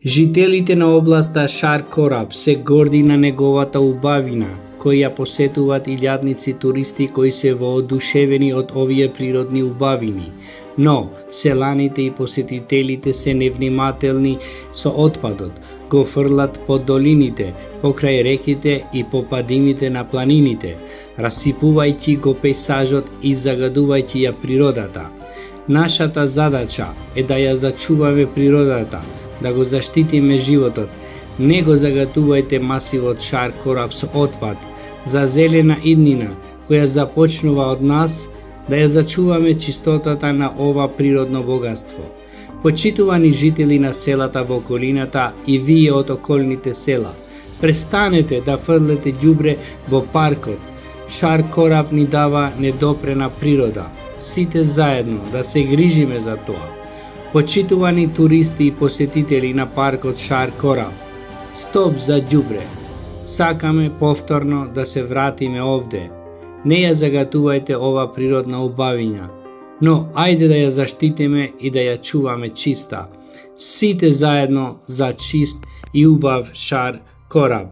Жителите на областа Шар Кораб се горди на неговата убавина, која посетуваат илјадници туристи кои се воодушевени од овие природни убавини. Но селаните и посетителите се невнимателни со отпадот, го фрлат по долините, покрај реките и по падините на планините, расипувајќи го пейзажот и загадувајќи ја природата. Нашата задача е да ја зачуваме природата, да го заштитиме животот. Не го загатувајте масивот Шар Кораб со отпад, за зелена иднина која започнува од нас, да ја зачуваме чистотата на ова природно богатство. Почитувани жители на селата во околината и вие од околните села, престанете да фрлете ѓубре во паркот. Шар Кораб ни дава недопрена природа. Сите заедно да се грижиме за тоа. Почитувани туристи и посетители на паркот Шар Кораб, стоп за ѓубре. Сакаме повторно да се вратиме овде. Не ја загатувајте ова природна убавина, но ајде да ја заштитиме и да ја чуваме чиста. Сите заедно за чист и убав Шар Кораб.